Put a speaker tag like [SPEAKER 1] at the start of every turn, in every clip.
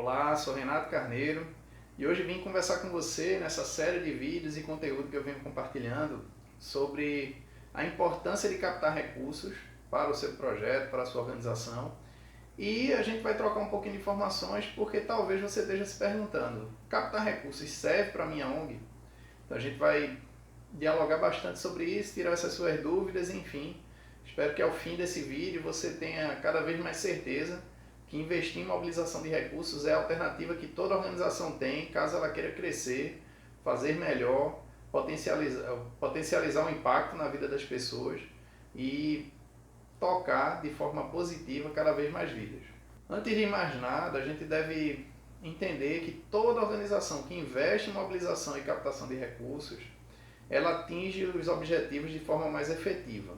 [SPEAKER 1] Olá, sou Renato Carneiro e hoje vim conversar com você nessa série de vídeos e conteúdo que eu venho compartilhando sobre a importância de captar recursos para o seu projeto, para a sua organização. E a gente vai trocar um pouquinho de informações porque talvez você esteja se perguntando: captar recursos serve para a minha ONG? Então a gente vai dialogar bastante sobre isso, tirar essas suas dúvidas, enfim. Espero que ao fim desse vídeo você tenha cada vez mais certeza que investir em mobilização de recursos é a alternativa que toda organização tem, caso ela queira crescer, fazer melhor, potencializar o impacto na vida das pessoas e tocar de forma positiva cada vez mais vidas. Antes de mais nada, a gente deve entender que toda organização que investe em mobilização e captação de recursos, ela atinge os objetivos de forma mais efetiva.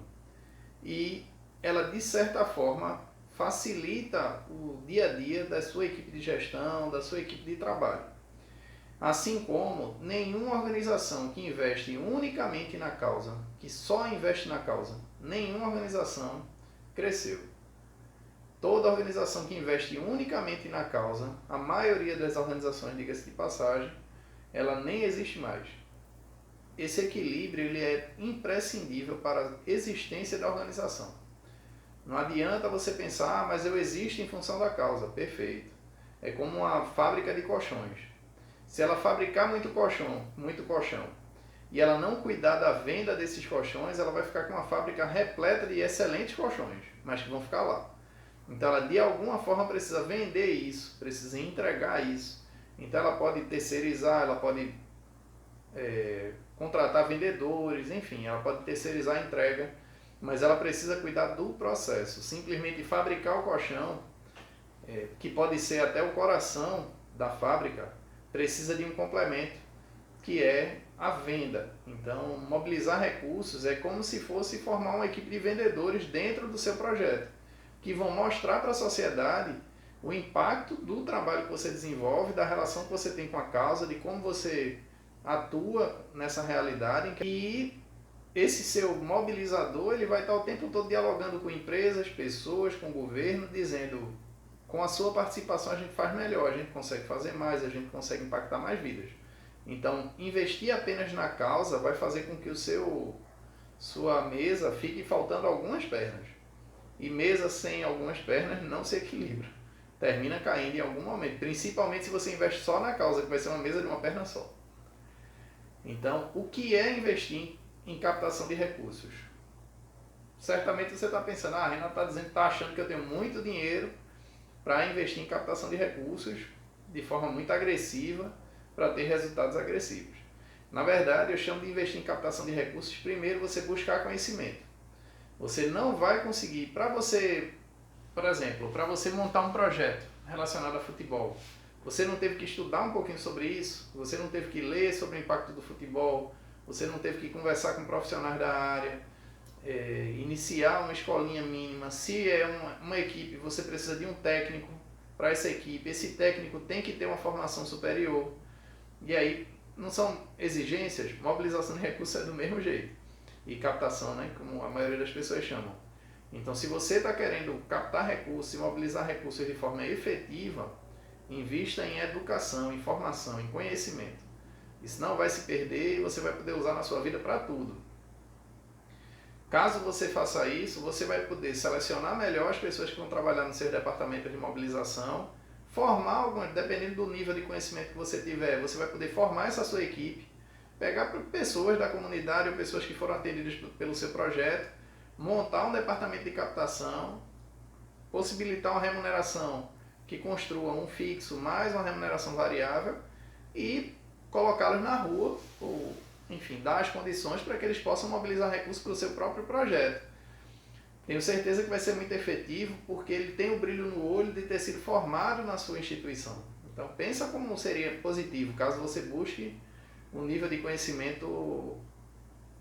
[SPEAKER 1] E ela, de certa forma, facilita o dia a dia da sua equipe de gestão, da sua equipe de trabalho. Assim como nenhuma organização que investe unicamente na causa, que só investe na causa, nenhuma organização cresceu. Toda organização que investe unicamente na causa, a maioria das organizações, diga-se de passagem, ela nem existe mais. Esse equilíbrio ele é imprescindível para a existência da organização. Não adianta você pensar, mas eu existo em função da causa. Perfeito. É como uma fábrica de colchões. Se ela fabricar muito colchão, e ela não cuidar da venda desses colchões, ela vai ficar com uma fábrica repleta de excelentes colchões, mas que vão ficar lá. Então ela de alguma forma precisa vender isso, precisa entregar isso. Então ela pode terceirizar, ela pode contratar vendedores, enfim, ela pode terceirizar a entrega, mas ela precisa cuidar do processo. Simplesmente fabricar o colchão, que pode ser até o coração da fábrica, precisa de um complemento, que é a venda. Então, mobilizar recursos é como se fosse formar uma equipe de vendedores dentro do seu projeto, que vão mostrar para a sociedade o impacto do trabalho que você desenvolve, da relação que você tem com a causa, de como você atua nessa realidade. E esse seu mobilizador ele vai estar o tempo todo dialogando com empresas, pessoas, com o governo, dizendo: com a sua participação a gente faz melhor, a gente consegue fazer mais, a gente consegue impactar mais vidas. Então, investir apenas na causa vai fazer com que sua mesa fique faltando algumas pernas. E mesa sem algumas pernas não se equilibra. Termina caindo em algum momento, principalmente se você investe só na causa, que vai ser uma mesa de uma perna só. Então, o que é investir em captação de recursos? Certamente você está pensando: Renato está dizendo que está achando que eu tenho muito dinheiro para investir em captação de recursos de forma muito agressiva para ter resultados agressivos. Na verdade, eu chamo de investir em captação de recursos primeiro você buscar conhecimento. Você não vai conseguir, por exemplo, para você montar um projeto relacionado a futebol, você não teve que estudar um pouquinho sobre isso, você não teve que ler sobre o impacto do futebol, você não teve que conversar com profissionais da área, iniciar uma escolinha mínima. Se é uma equipe, você precisa de um técnico para essa equipe, esse técnico tem que ter uma formação superior. E aí, não são exigências? Mobilização de recursos é do mesmo jeito. E captação, né, como a maioria das pessoas chamam. Então, se você está querendo captar recursos e mobilizar recursos de forma efetiva, invista em educação, em formação, em conhecimento. Isso não vai se perder e você vai poder usar na sua vida para tudo. Caso você faça isso, você vai poder selecionar melhor as pessoas que vão trabalhar no seu departamento de mobilização, formar algumas, dependendo do nível de conhecimento que você tiver, você vai poder formar essa sua equipe, pegar pessoas da comunidade ou pessoas que foram atendidas pelo seu projeto, montar um departamento de captação, possibilitar uma remuneração que construa um fixo mais uma remuneração variável e colocá-los na rua, ou enfim, dar as condições para que eles possam mobilizar recursos para o seu próprio projeto. Tenho certeza que vai ser muito efetivo porque ele tem o brilho no olho de ter sido formado na sua instituição. Então pensa como seria positivo caso você busque um nível de conhecimento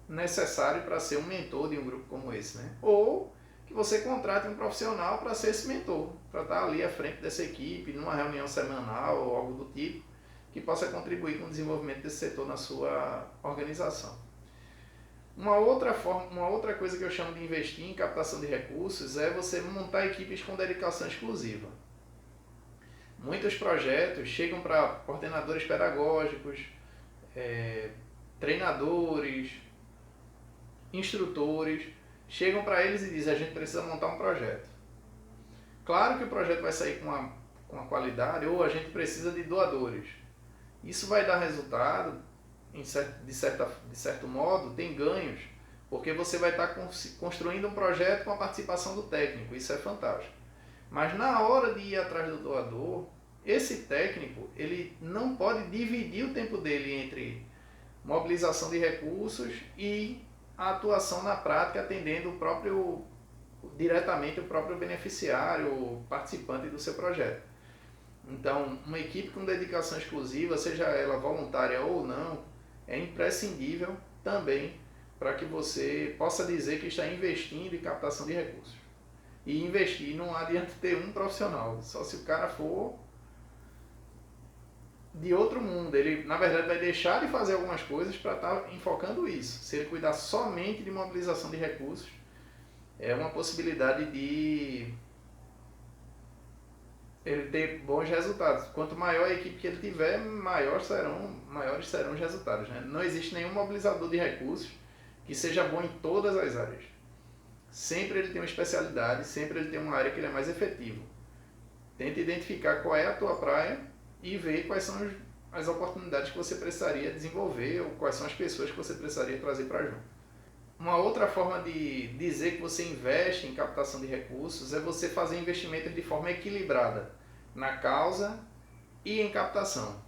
[SPEAKER 1] necessário para ser um mentor de um grupo como esse, né? Ou que você contrate um profissional para ser esse mentor, para estar ali à frente dessa equipe, numa reunião semanal ou algo do tipo, que possa contribuir com o desenvolvimento desse setor na sua organização. Uma outra coisa que eu chamo de investir em captação de recursos é você montar equipes com dedicação exclusiva. Muitos projetos chegam para coordenadores pedagógicos, treinadores, instrutores, chegam para eles e dizem: a gente precisa montar um projeto. Claro que o projeto vai sair com a qualidade, ou a gente precisa de doadores. Isso vai dar resultado, de certo modo, tem ganhos, porque você vai estar construindo um projeto com a participação do técnico, isso é fantástico. Mas na hora de ir atrás do doador, esse técnico ele não pode dividir o tempo dele entre mobilização de recursos e a atuação na prática, atendendo diretamente o próprio beneficiário, o participante do seu projeto. Então, uma equipe com dedicação exclusiva, seja ela voluntária ou não, é imprescindível também para que você possa dizer que está investindo em captação de recursos. E investir não adianta ter um profissional, só se o cara for de outro mundo. Ele, na verdade, vai deixar de fazer algumas coisas para estar enfocando isso. Se ele cuidar somente de mobilização de recursos, é uma possibilidade de ele ter bons resultados. Quanto maior a equipe que ele tiver, maiores serão os resultados, né? Não existe nenhum mobilizador de recursos que seja bom em todas as áreas. Sempre ele tem uma especialidade, sempre ele tem uma área que ele é mais efetivo. Tente identificar qual é a tua praia e ver quais são as oportunidades que você precisaria desenvolver ou quais são as pessoas que você precisaria trazer para junto. Uma outra forma de dizer que você investe em captação de recursos é você fazer investimentos de forma equilibrada na causa e em captação.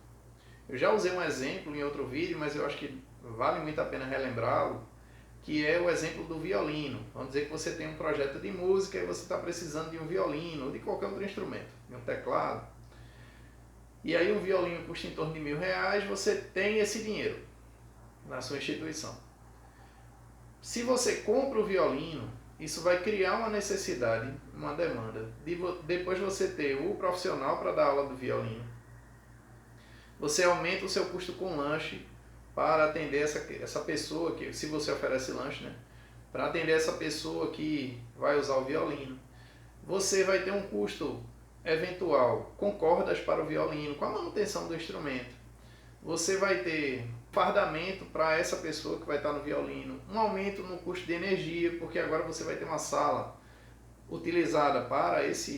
[SPEAKER 1] Eu já usei um exemplo em outro vídeo, mas eu acho que vale muito a pena relembrá-lo, que é o exemplo do violino. Vamos dizer que você tem um projeto de música e você está precisando de um violino ou de qualquer outro instrumento, de um teclado. E aí um violino custa em torno de R$1.000, você tem esse dinheiro na sua instituição. Se você compra o violino, isso vai criar uma necessidade, uma demanda, de depois você ter o profissional para dar aula do violino. Você aumenta o seu custo com lanche para atender essa pessoa, que, se você oferece lanche, né? Para atender essa pessoa que vai usar o violino. Você vai ter um custo eventual com cordas para o violino, com a manutenção do instrumento. Você vai ter fardamento para essa pessoa que vai estar no violino, um aumento no custo de energia, porque agora você vai ter uma sala utilizada para essa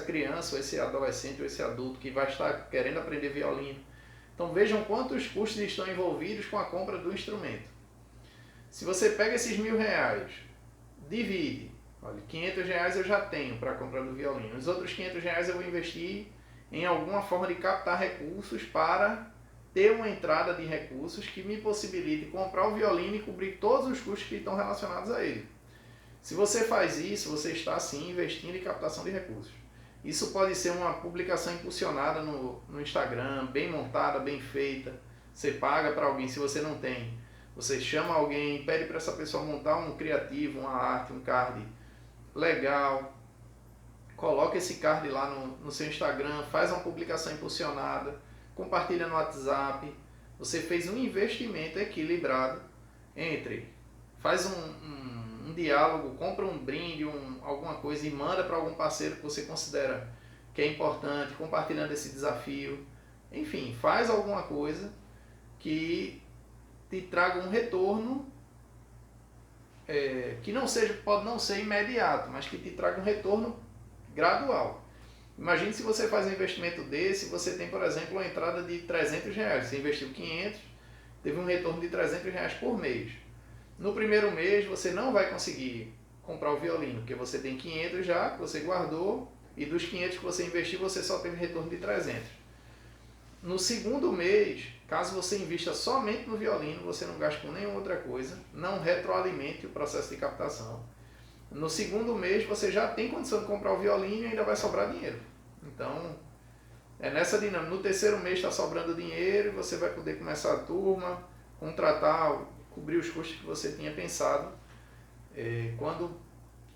[SPEAKER 1] criança, ou esse adolescente, ou esse adulto que vai estar querendo aprender violino. Então vejam quantos custos estão envolvidos com a compra do instrumento. Se você pega esses R$1.000, divide, olha, R$500 eu já tenho para a compra do violino, os outros R$500 eu vou investir em alguma forma de captar recursos para ter uma entrada de recursos que me possibilite comprar o violino e cobrir todos os custos que estão relacionados a ele. Se você faz isso, você está sim investindo em captação de recursos. Isso pode ser uma publicação impulsionada no Instagram, bem montada, bem feita. Você paga para alguém, se você não tem. Você chama alguém, pede para essa pessoa montar um criativo, uma arte, um card legal. Coloca esse card lá no seu Instagram, faz uma publicação impulsionada, compartilha no WhatsApp. Você fez um investimento equilibrado faz um diálogo, compra um brinde, alguma coisa e manda para algum parceiro que você considera que é importante, compartilhando esse desafio. Enfim, faz alguma coisa que te traga um retorno que pode não ser imediato, mas que te traga um retorno gradual. Imagine se você faz um investimento desse, você tem, por exemplo, uma entrada de R$300, você investiu 500, teve um retorno de R$300 por mês. No primeiro mês você não vai conseguir comprar o violino, porque você tem 500 já, que você guardou, e dos 500 que você investiu, você só teve retorno de 300. No segundo mês, caso você invista somente no violino, você não gaste com nenhuma outra coisa, não retroalimente o processo de captação. No segundo mês você já tem condição de comprar o violino e ainda vai sobrar dinheiro. Então, é nessa dinâmica. No terceiro mês está sobrando dinheiro e você vai poder começar a turma, contratar, cobrir os custos que você tinha pensado quando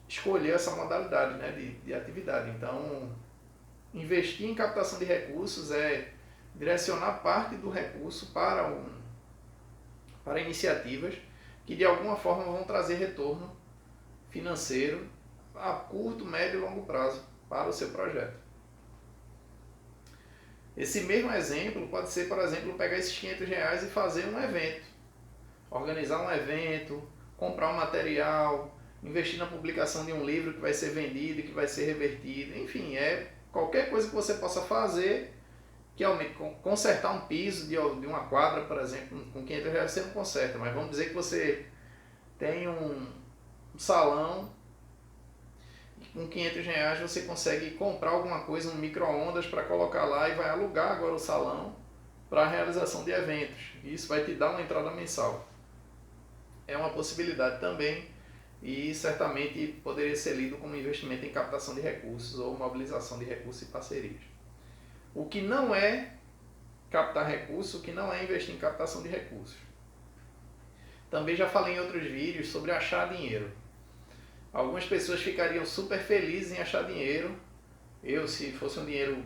[SPEAKER 1] escolher essa modalidade, né, de atividade. Então, investir em captação de recursos é direcionar parte do recurso para iniciativas que de alguma forma vão trazer retorno financeiro a curto, médio e longo prazo para o seu projeto. Esse mesmo exemplo pode ser, por exemplo, pegar esses R$ 500 e fazer um evento, organizar um evento, comprar um material, investir na publicação de um livro que vai ser vendido, que vai ser revertido, enfim, qualquer coisa que você possa fazer, que consertar um piso de uma quadra, por exemplo, com R$ 500 você não conserta, mas vamos dizer que você tem um salão, com R$ 500 você consegue comprar alguma coisa, um micro-ondas para colocar lá e vai alugar agora o salão para a realização de eventos. E isso vai te dar uma entrada mensal. É uma possibilidade também e certamente poderia ser lido como investimento em captação de recursos ou mobilização de recursos e parcerias. O que não é captar recursos, o que não é investir em captação de recursos. Também já falei em outros vídeos sobre achar dinheiro. Algumas pessoas ficariam super felizes em achar dinheiro. Eu, se fosse um dinheiro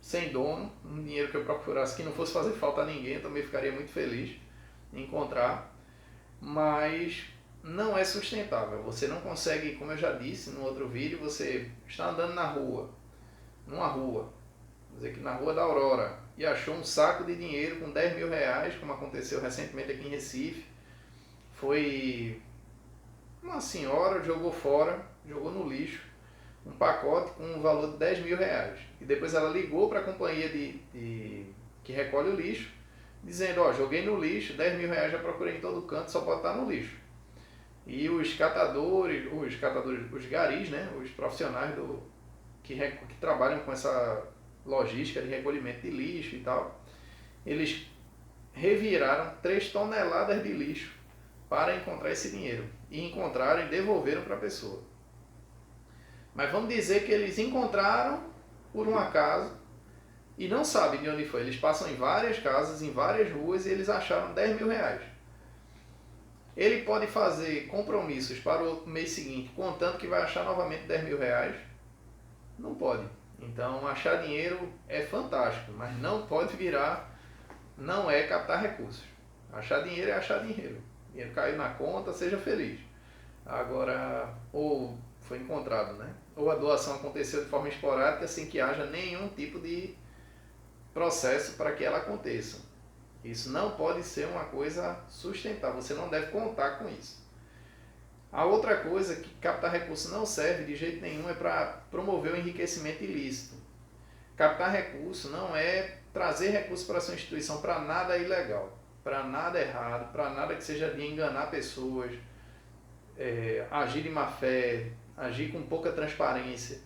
[SPEAKER 1] sem dono, um dinheiro que eu procurasse que não fosse fazer falta a ninguém, eu também ficaria muito feliz em encontrar. Mas não é sustentável. Você não consegue, como eu já disse no outro vídeo, você está andando numa rua, vou dizer que na Rua da Aurora, e achou um saco de dinheiro com R$ 10.000, como aconteceu recentemente aqui em Recife. Foi uma senhora, jogou fora, jogou no lixo, um pacote com um valor de R$ 10.000. E depois ela ligou para a companhia que recolhe o lixo, dizendo, joguei no lixo, R$ 10.000 já procurei em todo canto, só pode estar no lixo. E os catadores, os garis, né, os profissionais que trabalham com essa logística de recolhimento de lixo e tal, eles reviraram 3 toneladas de lixo para encontrar esse dinheiro. E encontraram e devolveram para a pessoa. Mas vamos dizer que eles encontraram por um acaso e não sabem de onde foi. Eles passam em várias casas, em várias ruas e eles acharam R$ 10.000. Ele pode fazer compromissos para o mês seguinte, contando que vai achar novamente R$ 10.000? Não pode. Então, achar dinheiro é fantástico, mas não pode virar, não é captar recursos. Achar dinheiro é achar dinheiro. Dinheiro caiu na conta, seja feliz. Agora, ou foi encontrado, né? Ou a doação aconteceu de forma esporádica, sem que haja nenhum tipo de processo para que ela aconteça. Isso não pode ser uma coisa sustentável, você não deve contar com isso. A outra coisa que captar recurso não serve de jeito nenhum é para promover o enriquecimento ilícito. Captar recurso não é trazer recurso para a sua instituição para nada ilegal, para nada errado, para nada que seja de enganar pessoas, agir de má fé, agir com pouca transparência.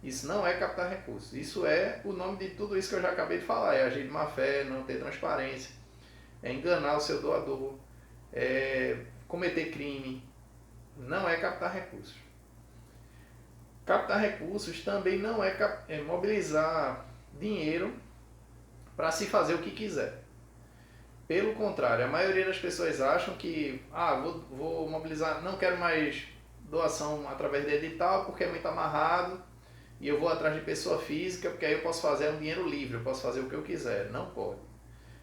[SPEAKER 1] Isso não é captar recursos. Isso é o nome de tudo isso que eu já acabei de falar. É agir de má fé, não ter transparência, é enganar o seu doador, é cometer crime. Não é captar recursos. Captar recursos também não é mobilizar dinheiro para se fazer o que quiser. Pelo contrário, a maioria das pessoas acham que vou mobilizar, não quero mais doação através de edital porque é muito amarrado e eu vou atrás de pessoa física porque aí eu posso fazer um dinheiro livre, eu posso fazer o que eu quiser. Não pode.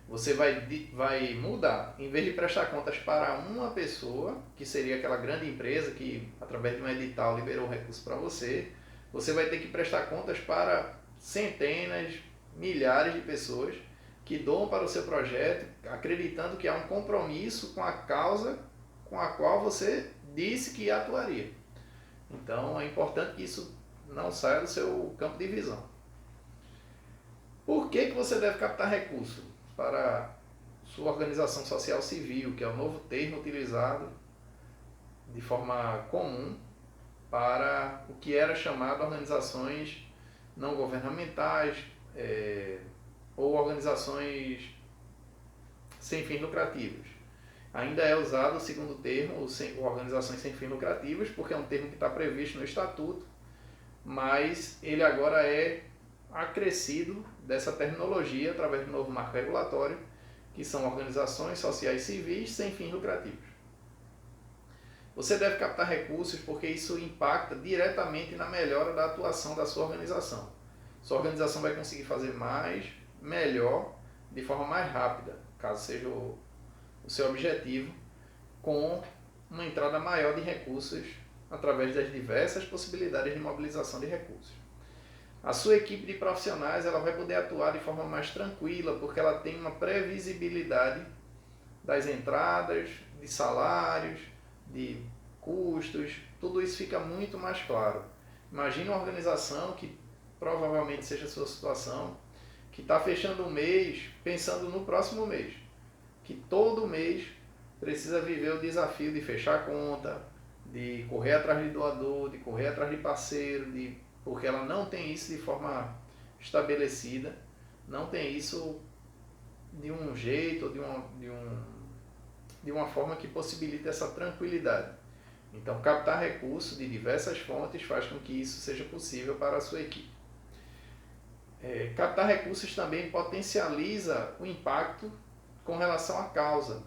[SPEAKER 1] Você vai mudar. Em vez de prestar contas para uma pessoa, que seria aquela grande empresa que através de um edital liberou recurso para você, você vai ter que prestar contas para centenas, milhares de pessoas que doam para o seu projeto, acreditando que há um compromisso com a causa com a qual você disse que atuaria. Então é importante que isso não saia do seu campo de visão. Por que você deve captar recursos para sua organização social civil, que é o novo termo utilizado de forma comum para o que era chamado organizações não governamentais ou organizações sem fins lucrativos. Ainda é usado o segundo termo, organizações sem fins lucrativos, porque é um termo que está previsto no Estatuto, mas ele agora é acrescido dessa terminologia através do novo marco regulatório, que são organizações sociais civis sem fins lucrativos. Você deve captar recursos porque isso impacta diretamente na melhora da atuação da sua organização. Sua organização vai conseguir fazer mais, melhor, de forma mais rápida, caso seja o seu objetivo, com uma entrada maior de recursos através das diversas possibilidades de mobilização de recursos. A sua equipe de profissionais ela vai poder atuar de forma mais tranquila, porque ela tem uma previsibilidade das entradas, de salários, de custos, tudo isso fica muito mais claro. Imagine uma organização que provavelmente seja a sua situação, que está fechando um mês pensando no próximo mês, que todo mês precisa viver o desafio de fechar a conta, de correr atrás de doador, de correr atrás de parceiro, porque ela não tem isso de forma estabelecida, não tem isso de um jeito, de uma forma que possibilite essa tranquilidade. Então, captar recursos de diversas fontes faz com que isso seja possível para a sua equipe. Captar recursos também potencializa o impacto com relação à causa.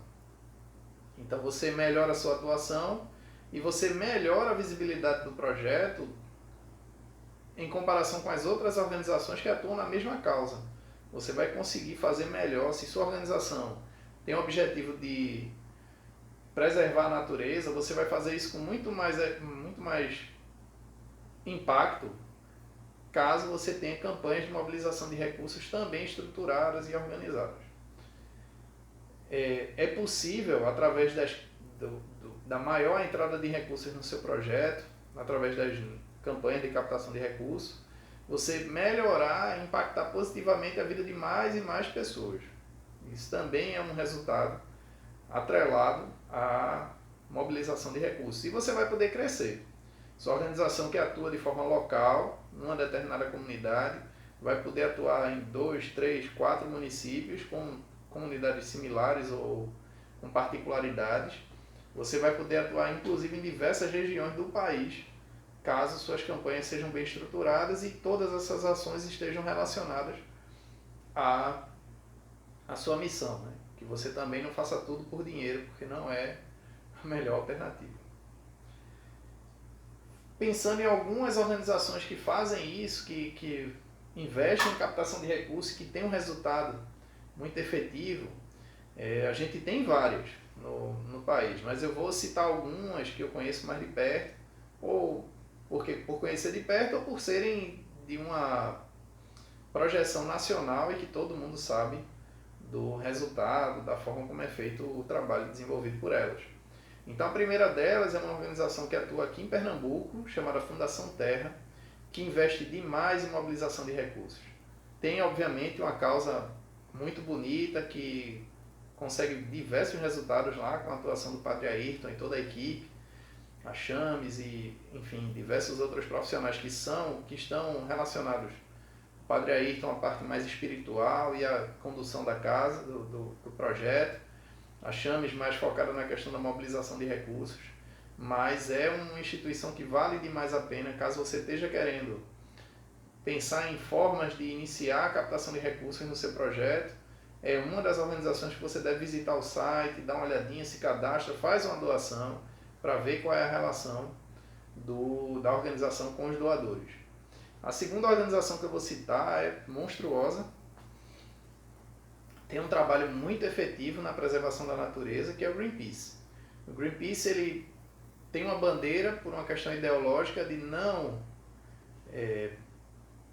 [SPEAKER 1] Então, você melhora a sua atuação e você melhora a visibilidade do projeto em comparação com as outras organizações que atuam na mesma causa. Você vai conseguir fazer melhor se sua organização tem o objetivo de preservar a natureza, você vai fazer isso com muito mais impacto caso você tenha campanhas de mobilização de recursos também estruturadas e organizadas. É possível, através da maior entrada de recursos no seu projeto, através das campanhas de captação de recursos, você melhorar e impactar positivamente a vida de mais e mais pessoas. Isso também é um resultado atrelado à mobilização de recursos. E você vai poder crescer. Sua organização que atua de forma local, numa determinada comunidade, vai poder atuar em 2, 3, 4 municípios com comunidades similares ou com particularidades. Você vai poder atuar inclusive em diversas regiões do país, caso suas campanhas sejam bem estruturadas e todas essas ações estejam relacionadas à sua missão, né? Que você também não faça tudo por dinheiro, porque não é a melhor alternativa. Pensando em algumas organizações que fazem isso, que investem em captação de recursos, que tem um resultado muito efetivo, a gente tem várias no país, mas eu vou citar algumas que eu conheço mais de perto, ou por conhecer de perto, ou por serem de uma projeção nacional e que todo mundo sabe do resultado, da forma como é feito o trabalho desenvolvido por elas. Então a primeira delas é uma organização que atua aqui em Pernambuco, chamada Fundação Terra, que investe demais em mobilização de recursos. Tem obviamente uma causa muito bonita, que consegue diversos resultados lá com a atuação do Padre Ayrton e toda a equipe, a Chames e, enfim, diversos outros profissionais que estão relacionados. O Padre Ayrton, a parte mais espiritual e a condução da casa, do projeto. A Chames mais focada na questão da mobilização de recursos. Mas é uma instituição que vale demais a pena caso você esteja querendo pensar em formas de iniciar a captação de recursos no seu projeto. É uma das organizações que você deve visitar o site, dar uma olhadinha, se cadastra, faz uma doação para ver qual é a relação da organização com os doadores. A segunda organização que eu vou citar é monstruosa, tem um trabalho muito efetivo na preservação da natureza, que é o Greenpeace. O Greenpeace ele tem uma bandeira, por uma questão ideológica, de não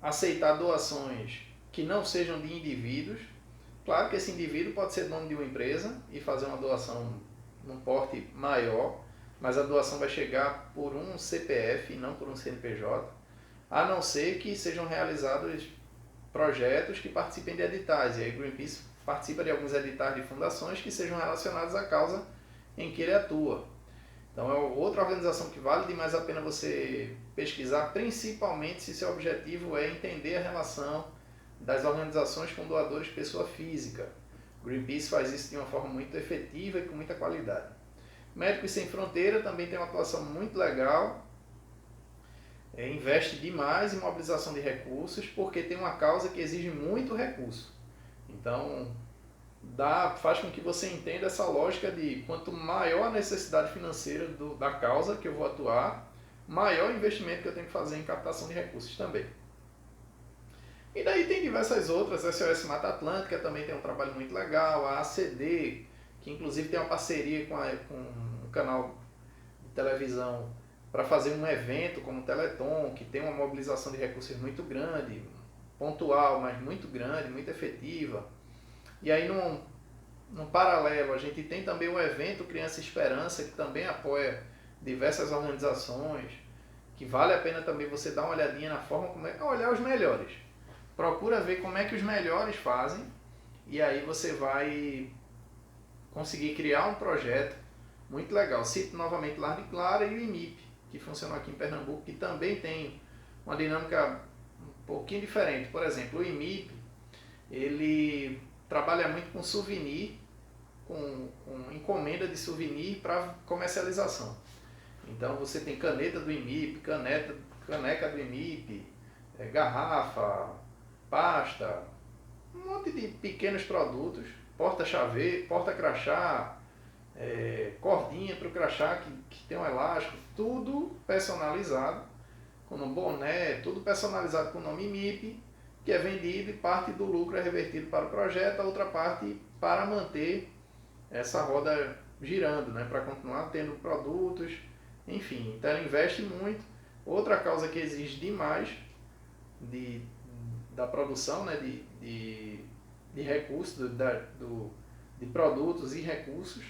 [SPEAKER 1] aceitar doações que não sejam de indivíduos. Claro que esse indivíduo pode ser dono de uma empresa e fazer uma doação num porte maior, mas a doação vai chegar por um CPF e não por um CNPJ, a não ser que sejam realizados projetos que participem de editais. E aí o Greenpeace participa de alguns editais de fundações que sejam relacionados à causa em que ele atua. Então é outra organização que vale demais a pena você pesquisar, principalmente se seu objetivo é entender a relação das organizações com doadores pessoa física. O Greenpeace faz isso de uma forma muito efetiva e com muita qualidade. Médicos Sem Fronteira também tem uma atuação muito legal, investe demais em mobilização de recursos, porque tem uma causa que exige muito recurso. Então, faz com que você entenda essa lógica de quanto maior a necessidade financeira da causa que eu vou atuar, maior o investimento que eu tenho que fazer em captação de recursos também. E daí tem diversas outras, a SOS Mata Atlântica também tem um trabalho muito legal, a ACD, que inclusive tem uma parceria com um canal de televisão para fazer um evento como o Teleton, que tem uma mobilização de recursos muito grande, pontual, mas muito grande, muito efetiva. E aí, num paralelo, a gente tem também o evento Criança Esperança, que também apoia diversas organizações, que vale a pena também você dar uma olhadinha na forma como é, olhar os melhores. Procura ver como é que os melhores fazem, e aí você vai conseguir criar um projeto muito legal. Cito novamente Lar de Clara e o IMIP, que funcionam aqui em Pernambuco, que também tem uma dinâmica um pouquinho diferente. Por exemplo, o IMIP, ele trabalha muito com souvenir, com encomenda de souvenir para comercialização. Então você tem caneta do IMIP, caneca do IMIP, garrafa, pasta, um monte de pequenos produtos, porta-chave, porta-crachá, cordinha para o crachá que tem um elástico, tudo personalizado, com um boné, tudo personalizado com o nome IMIP, que é vendido e parte do lucro é revertido para o projeto, a outra parte para manter essa roda girando, né, para continuar tendo produtos, enfim. Então ela investe muito. Outra causa que exige demais da produção, né, de recursos, de produtos e recursos,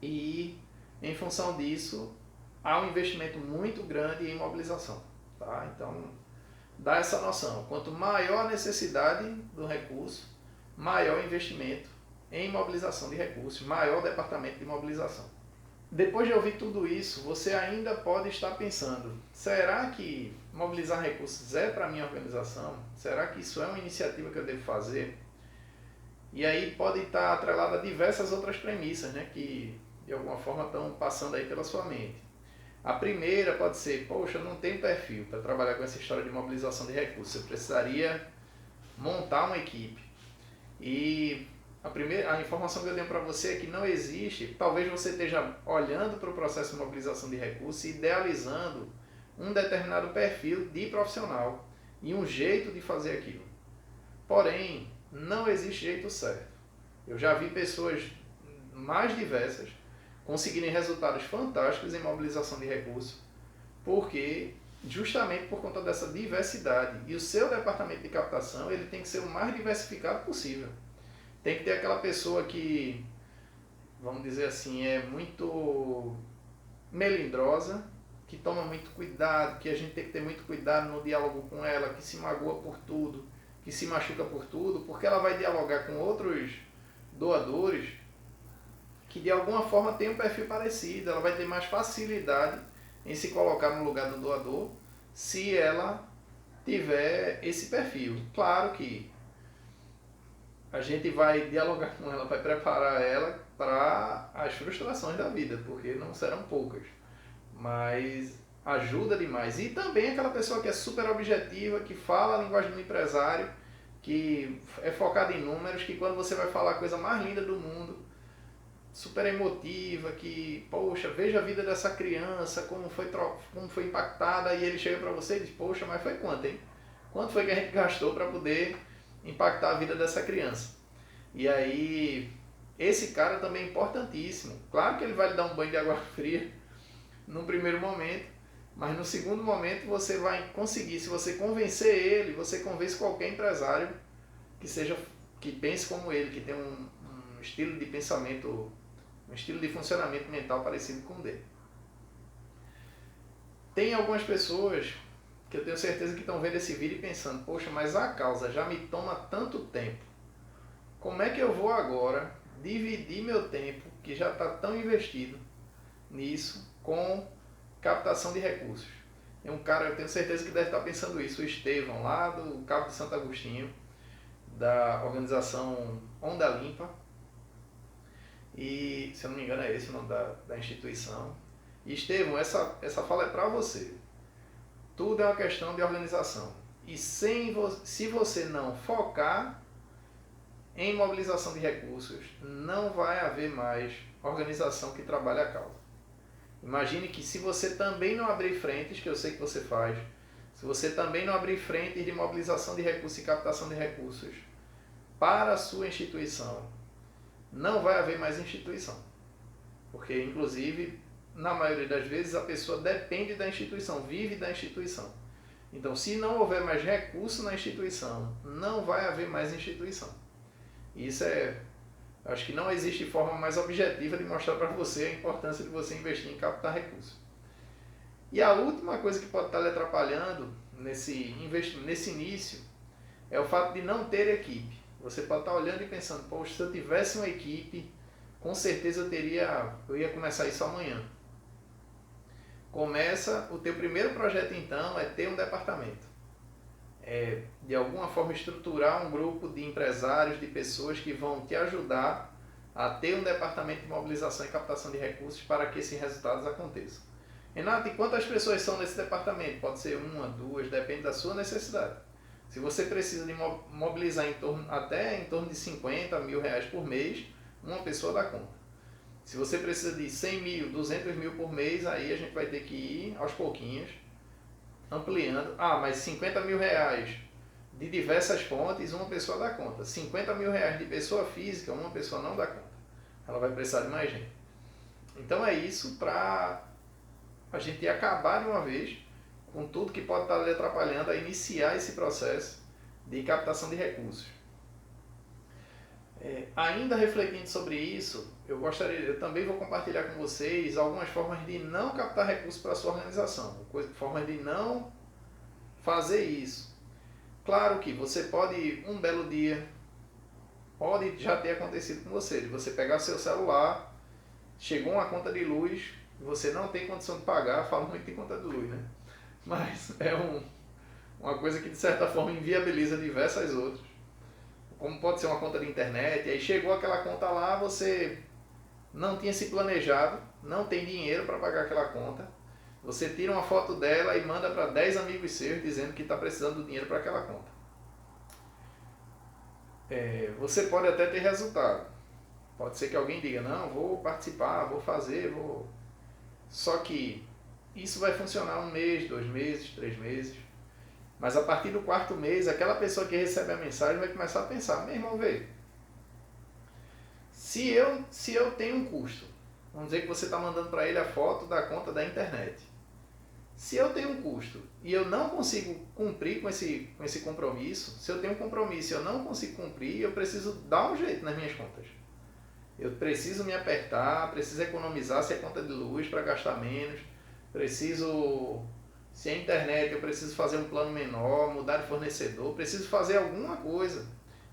[SPEAKER 1] e em função disso há um investimento muito grande em mobilização. Tá? Então dá essa noção, quanto maior a necessidade do recurso, maior o investimento em mobilização de recursos, maior o departamento de mobilização. Depois de ouvir tudo isso, você ainda pode estar pensando, será que mobilizar recursos é para a minha organização? Será que isso é uma iniciativa que eu devo fazer? E aí pode estar atrelada a diversas outras premissas, né, que de alguma forma estão passando aí pela sua mente. A primeira pode ser, poxa, eu não tenho perfil para trabalhar com essa história de mobilização de recursos, eu precisaria montar uma equipe. E a informação que eu tenho para você é que não existe, talvez você esteja olhando para o processo de mobilização de recursos e idealizando um determinado perfil de profissional e um jeito de fazer aquilo. Porém, não existe jeito certo. Eu já vi pessoas mais diversas conseguirem resultados fantásticos em mobilização de recursos, porque justamente por conta dessa diversidade. E o seu departamento de captação ele tem que ser o mais diversificado possível. Tem que ter aquela pessoa que, vamos dizer assim, é muito melindrosa, que toma muito cuidado, que a gente tem que ter muito cuidado no diálogo com ela, que se magoa por tudo, que se machuca por tudo, porque ela vai dialogar com outros doadores que de alguma forma tem um perfil parecido, ela vai ter mais facilidade em se colocar no lugar do doador se ela tiver esse perfil. Claro que a gente vai dialogar com ela, vai preparar ela para as frustrações da vida, porque não serão poucas, mas ajuda demais. E também aquela pessoa que é super objetiva, que fala a linguagem do empresário, que é focada em números, que quando você vai falar a coisa mais linda do mundo, super emotiva, que, poxa, veja a vida dessa criança, como foi impactada, e ele chega para você e diz, poxa, mas foi quanto, hein? Quanto foi que a gente gastou para poder impactar a vida dessa criança? E aí, esse cara também é importantíssimo. Claro que ele vai lhe dar um banho de água fria no primeiro momento, mas no segundo momento você vai conseguir, se você convencer ele, você convence qualquer empresário que pense como ele, que tem um estilo de pensamento, um estilo de funcionamento mental parecido com o dele. Tem algumas pessoas que eu tenho certeza que estão vendo esse vídeo e pensando, poxa, mas a causa já me toma tanto tempo. Como é que eu vou agora dividir meu tempo, que já está tão investido nisso, com captação de recursos? Tem um cara, eu tenho certeza que deve estar pensando isso, o Estevão, lá do Cabo de Santo Agostinho, da organização Onda Limpa, e se eu não me engano é esse o nome da instituição. E Estevão, essa fala é para você. Tudo é uma questão de organização. E se você não focar em mobilização de recursos, não vai haver mais organização que trabalhe a causa. Imagine que se você também não abrir frentes, que eu sei que você faz, se você também não abrir frentes de mobilização de recursos e captação de recursos para a sua instituição, não vai haver mais instituição. Porque, inclusive, na maioria das vezes, a pessoa depende da instituição, vive da instituição. Então, se não houver mais recurso na instituição, não vai haver mais instituição. Isso acho que não existe forma mais objetiva de mostrar para você a importância de você investir em captar recursos. E a última coisa que pode estar lhe atrapalhando nesse início é o fato de não ter equipe. Você pode estar olhando e pensando, poxa, se eu tivesse uma equipe, com certeza eu ia começar isso amanhã. Começa, o teu primeiro projeto então é ter um departamento. De alguma forma estruturar um grupo de empresários, de pessoas que vão te ajudar a ter um departamento de mobilização e captação de recursos para que esses resultados aconteçam. Renato, e quantas pessoas são nesse departamento? Pode ser uma, duas, depende da sua necessidade. Se você precisa de mobilizar até em torno de 50 mil reais por mês, uma pessoa dá conta. Se você precisa de 100 mil, 200 mil por mês, aí a gente vai ter que ir aos pouquinhos, ampliando. Mas 50 mil reais de diversas fontes, uma pessoa dá conta. 50 mil reais de pessoa física, uma pessoa não dá conta. Ela vai precisar de mais gente. Então é isso para a gente acabar de uma vez com tudo que pode estar lhe atrapalhando a iniciar esse processo de captação de recursos. Ainda refletindo sobre isso, eu também vou compartilhar com vocês algumas formas de não captar recursos para a sua organização, formas de não fazer isso. Claro que você pode, um belo dia, pode já ter acontecido com você, de você pegar seu celular, chegou uma conta de luz, você não tem condição de pagar, falo muito de conta de luz, né? Mas é uma coisa que de certa forma inviabiliza diversas outras. Como pode ser uma conta de internet, e aí chegou aquela conta lá, você não tinha se planejado, não tem dinheiro para pagar aquela conta, você tira uma foto dela e manda para 10 amigos seus dizendo que está precisando do dinheiro para aquela conta. Você pode até ter resultado. Pode ser que alguém diga, não, vou participar, vou fazer, vou... Só que isso vai funcionar 1 mês, 2 meses, 3 meses. Mas a partir do 4º mês, aquela pessoa que recebe a mensagem vai começar a pensar, meu irmão, vê, se eu tenho um custo, vamos dizer que você está mandando para ele a foto da conta da internet. Se eu tenho um custo e eu não consigo cumprir com esse compromisso, se eu tenho um compromisso e eu não consigo cumprir, eu preciso dar um jeito nas minhas contas. Eu preciso me apertar, preciso economizar se é conta de luz para gastar menos, se é internet, eu preciso fazer um plano menor, mudar de fornecedor, preciso fazer alguma coisa.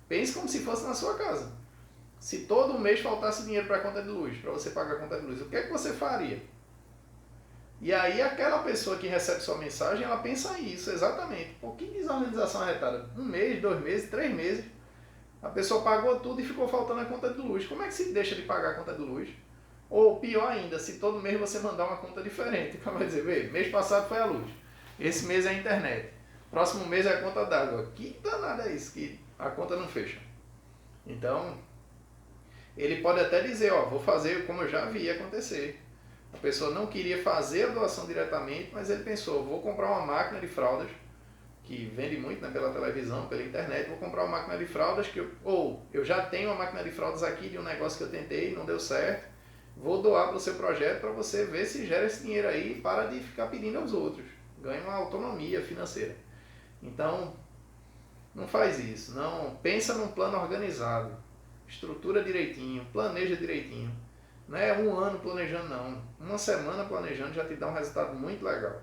[SPEAKER 1] Pense como se fosse na sua casa. Se todo mês faltasse dinheiro para a conta de luz, para você pagar a conta de luz, o que é que você faria? E aí aquela pessoa que recebe sua mensagem, ela pensa isso, exatamente. Pô, que desorganização arretada. 1 mês, 2 meses, 3 meses, a pessoa pagou tudo e ficou faltando a conta de luz. Como é que se deixa de pagar a conta de luz? Ou pior ainda, se todo mês você mandar uma conta diferente. Como vai dizer, vê, mês passado foi a luz, esse mês é a internet, próximo mês é a conta d'água. Que danada é isso, que a conta não fecha. Então, ele pode até dizer, vou fazer como eu já vi acontecer. A pessoa não queria fazer a doação diretamente, mas ele pensou, vou comprar uma máquina de fraldas, que vende muito, né, pela televisão, pela internet, vou comprar uma máquina de fraldas, eu já tenho uma máquina de fraldas aqui de um negócio que eu tentei, não deu certo, vou doar para o seu projeto para você ver se gera esse dinheiro aí e para de ficar pedindo aos outros. Ganha uma autonomia financeira. Então, não faz isso. Não, pensa num plano organizado. Estrutura direitinho, planeja direitinho. Não é 1 ano planejando, não. 1 semana planejando já te dá um resultado muito legal.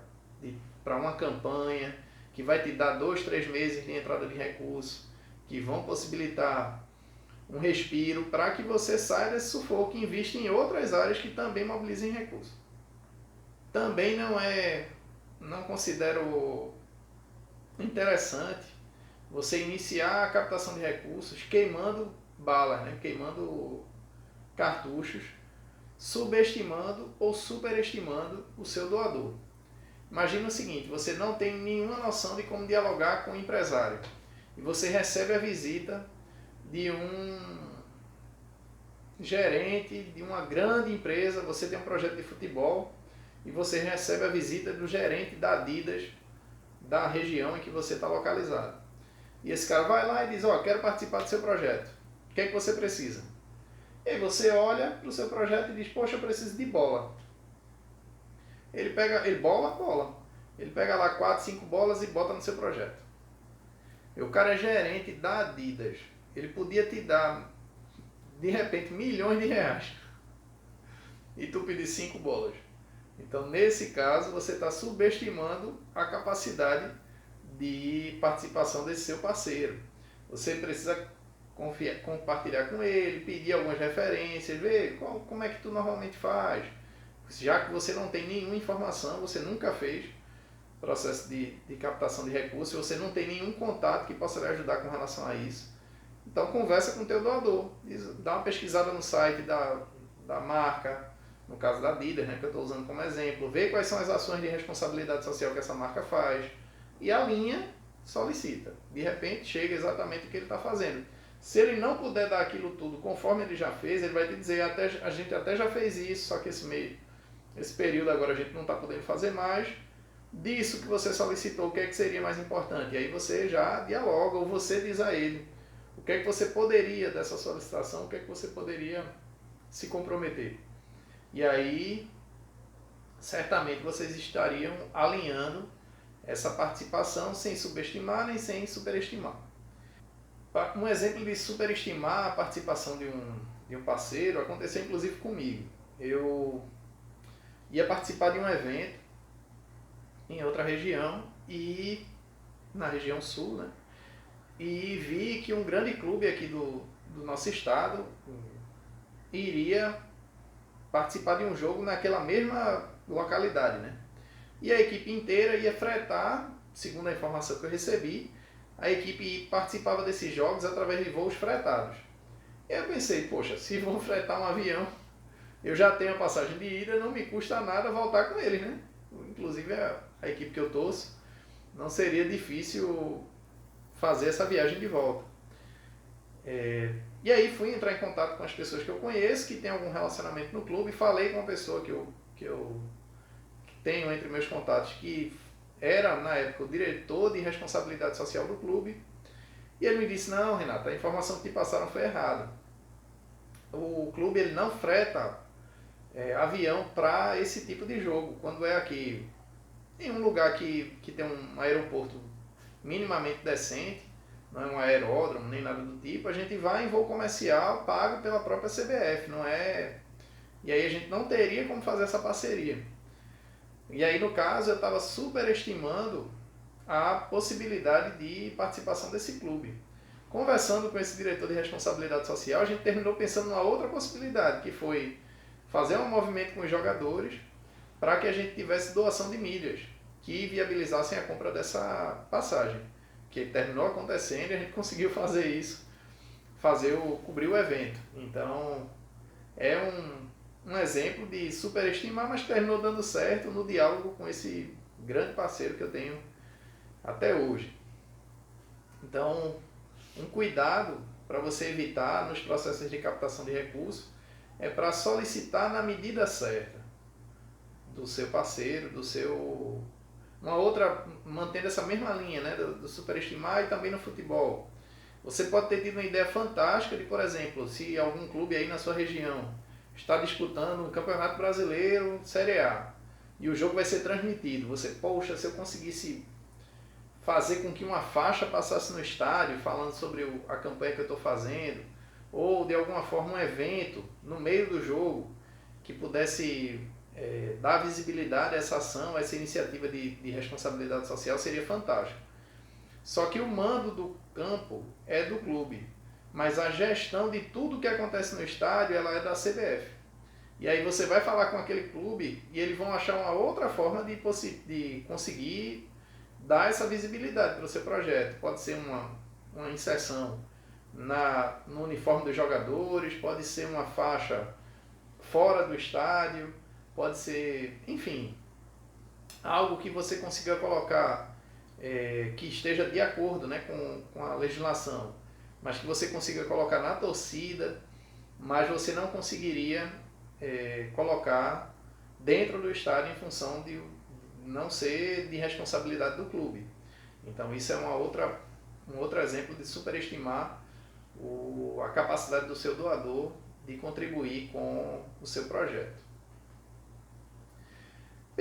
[SPEAKER 1] Para uma campanha que vai te dar 2, 3 meses de entrada de recursos, que vão possibilitar um respiro para que você saia desse sufoco e invista em outras áreas que também mobilizem recursos. Também não considero interessante você iniciar a captação de recursos queimando balas, né? Queimando cartuchos, subestimando ou superestimando o seu doador. Imagina o seguinte, você não tem nenhuma noção de como dialogar com o empresário e você recebe a visita de um gerente de uma grande empresa, você tem um projeto de futebol e você recebe a visita do gerente da Adidas da região em que você está localizado. E esse cara vai lá e diz, quero participar do seu projeto. O que é que você precisa? E aí você olha para o seu projeto e diz, poxa, eu preciso de bola. ele bola. Ele pega lá 4, 5 bolas e bota no seu projeto. E o cara é gerente da Adidas. Ele podia te dar, de repente, milhões de reais. E tu pedir 5 bolas. Então, nesse caso, você está subestimando a capacidade de participação desse seu parceiro. Você precisa compartilhar com ele, pedir algumas referências, ver como é que tu normalmente faz. Já que você não tem nenhuma informação, você nunca fez processo de captação de recursos, você não tem nenhum contato que possa lhe ajudar com relação a isso. Então conversa com o teu doador, dá uma pesquisada no site da marca, no caso da Adidas, né, que eu estou usando como exemplo, vê quais são as ações de responsabilidade social que essa marca faz e alinha, solicita. De repente chega exatamente o que ele está fazendo. Se ele não puder dar aquilo tudo conforme ele já fez, ele vai te dizer, a gente até já fez isso, só que esse período agora a gente não está podendo fazer mais. Disso que você solicitou, o que é que seria mais importante? E aí você já dialoga, ou você diz a ele o que é que você poderia dessa solicitação, o que é que você poderia se comprometer. E aí, certamente vocês estariam alinhando essa participação sem subestimar nem sem superestimar. Um exemplo de superestimar a participação de um parceiro aconteceu inclusive comigo. Eu ia participar de um evento em outra região, e na região sul, né? E vi que um grande clube aqui do nosso estado iria participar de um jogo naquela mesma localidade, né? E a equipe inteira ia fretar, segundo a informação que eu recebi, a equipe participava desses jogos através de voos fretados. E eu pensei, poxa, se vou fretar um avião, eu já tenho a passagem de ida, não me custa nada voltar com eles, né? Inclusive a equipe que eu torço, não seria difícil fazer essa viagem de volta. E aí fui entrar em contato com as pessoas que eu conheço, que tem algum relacionamento no clube, e falei com uma pessoa que tenho entre meus contatos, que era, na época, o diretor de responsabilidade social do clube, e ele me disse, não, Renato, a informação que te passaram foi errada. O clube ele não freta avião para esse tipo de jogo. Quando é aqui em um lugar que tem um aeroporto minimamente decente, não é um aeródromo nem nada do tipo, a gente vai em voo comercial pago pela própria CBF, não é? E aí a gente não teria como fazer essa parceria. E aí no caso eu estava superestimando a possibilidade de participação desse clube. Conversando com esse diretor de responsabilidade social, a gente terminou pensando numa outra possibilidade, que foi fazer um movimento com os jogadores para que a gente tivesse doação de milhas que viabilizassem a compra dessa passagem, que terminou acontecendo e a gente conseguiu fazer isso, cobrir o evento. Então é um exemplo de superestimar, mas terminou dando certo no diálogo com esse grande parceiro que eu tenho até hoje. Então, um cuidado para você evitar nos processos de captação de recursos é para solicitar na medida certa do seu parceiro, uma outra, mantendo essa mesma linha, né, do superestimar, e também no futebol. Você pode ter tido uma ideia fantástica de, por exemplo, se algum clube aí na sua região está disputando um Campeonato Brasileiro Série A e o jogo vai ser transmitido, você, poxa, se eu conseguisse fazer com que uma faixa passasse no estádio falando sobre a campanha que eu estou fazendo, ou de alguma forma um evento no meio do jogo que pudesse dar visibilidade a essa ação, a essa iniciativa de responsabilidade social, seria fantástico. Só que o mando do campo é do clube, mas a gestão de tudo que acontece no estádio ela é da CBF. E aí você vai falar com aquele clube e eles vão achar uma outra forma de conseguir dar essa visibilidade para o seu projeto. Pode ser uma inserção no uniforme dos jogadores, pode ser uma faixa fora do estádio, pode ser, enfim, algo que você consiga colocar que esteja de acordo, né, com a legislação, mas que você consiga colocar na torcida, mas você não conseguiria colocar dentro do estádio em função de não ser de responsabilidade do clube. Então isso é um outro exemplo de superestimar a capacidade do seu doador de contribuir com o seu projeto.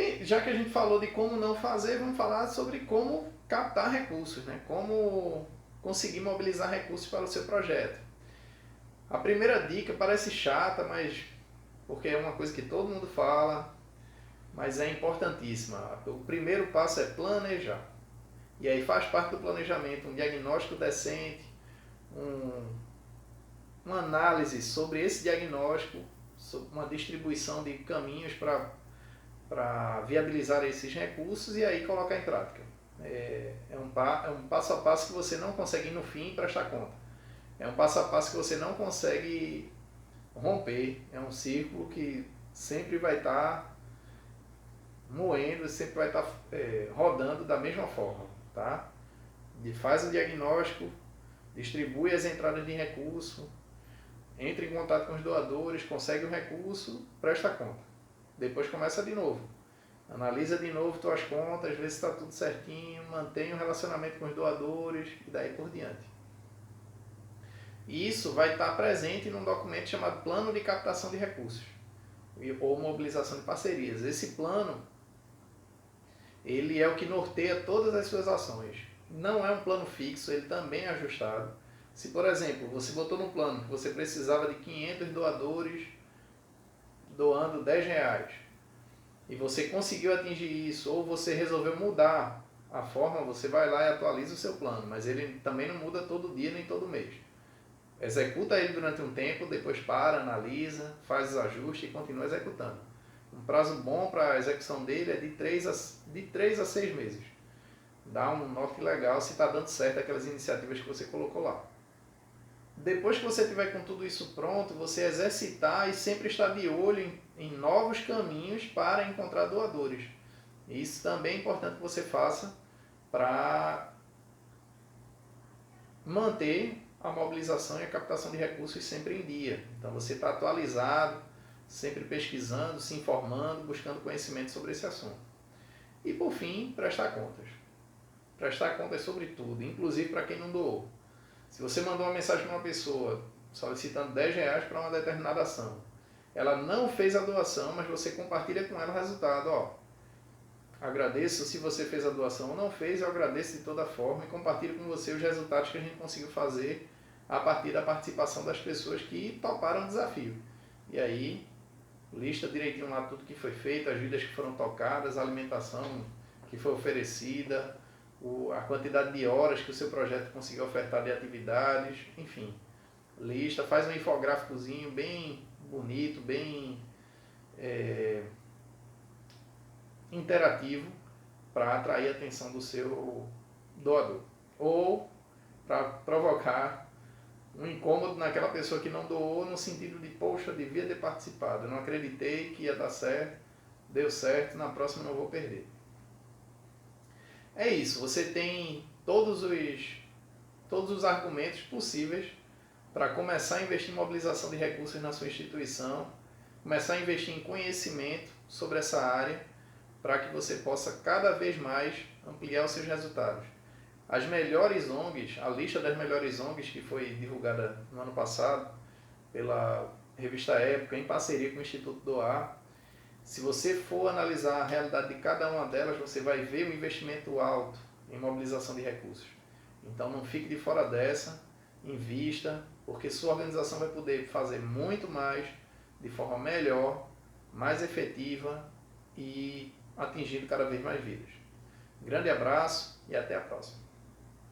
[SPEAKER 1] Bem, já que a gente falou de como não fazer, vamos falar sobre como captar recursos, né? Como conseguir mobilizar recursos para o seu projeto. A primeira dica parece chata, mas porque é uma coisa que todo mundo fala, mas é importantíssima. O primeiro passo é planejar. E aí faz parte do planejamento um diagnóstico decente, uma análise sobre esse diagnóstico, sobre uma distribuição de caminhos para viabilizar esses recursos e aí colocar em prática. É um passo a passo que você não consegue ir no fim prestar conta. É um passo a passo que você não consegue romper. É um círculo que sempre vai estar moendo, sempre vai estar rodando da mesma forma. Tá? Faz o diagnóstico, distribui as entradas de recurso, entra em contato com os doadores, consegue o recurso, presta conta. Depois começa de novo. Analisa de novo tuas contas, vê se está tudo certinho, mantém o relacionamento com os doadores e daí por diante. E isso vai estar presente num documento chamado Plano de Captação de Recursos ou Mobilização de Parcerias. Esse plano, ele é o que norteia todas as suas ações. Não é um plano fixo, ele também é ajustado. Se, por exemplo, você botou no plano que você precisava de 500 doadores doando R$10 e você conseguiu atingir isso, ou você resolveu mudar a forma, você vai lá e atualiza o seu plano, mas ele também não muda todo dia nem todo mês. Executa ele durante um tempo, depois para, analisa, faz os ajustes e continua executando. Um prazo bom para a execução dele é de 3 a 6 meses. Dá um norte legal se está dando certo aquelas iniciativas que você colocou lá. Depois que você tiver com tudo isso pronto, você exercitar e sempre estar de olho em novos caminhos para encontrar doadores. Isso também é importante que você faça para manter a mobilização e a captação de recursos sempre em dia. Então você está atualizado, sempre pesquisando, se informando, buscando conhecimento sobre esse assunto. E por fim, prestar contas. Prestar contas sobre tudo, inclusive para quem não doou. Se você mandou uma mensagem para uma pessoa solicitando R$10 para uma determinada ação, ela não fez a doação, mas você compartilha com ela o resultado. Agradeço se você fez a doação ou não fez, eu agradeço de toda forma e compartilho com você os resultados que a gente conseguiu fazer a partir da participação das pessoas que toparam o desafio. E aí, lista direitinho lá tudo que foi feito, as vidas que foram tocadas, a alimentação que foi oferecida, a quantidade de horas que o seu projeto conseguiu ofertar de atividades, enfim. Lista, faz um infográficozinho bem bonito, bem interativo para atrair a atenção do seu doador. Ou para provocar um incômodo naquela pessoa que não doou, no sentido de, poxa, devia ter participado, eu não acreditei que ia dar certo, deu certo, na próxima não vou perder. É isso, você tem todos os argumentos possíveis para começar a investir em mobilização de recursos na sua instituição, começar a investir em conhecimento sobre essa área, para que você possa cada vez mais ampliar os seus resultados. As melhores ONGs, a lista das melhores ONGs que foi divulgada no ano passado pela revista Época, em parceria com o Instituto Doar, se você for analisar a realidade de cada uma delas, você vai ver um investimento alto em mobilização de recursos. Então não fique de fora dessa, invista, porque sua organização vai poder fazer muito mais, de forma melhor, mais efetiva e atingindo cada vez mais vidas. Grande abraço e até a próxima.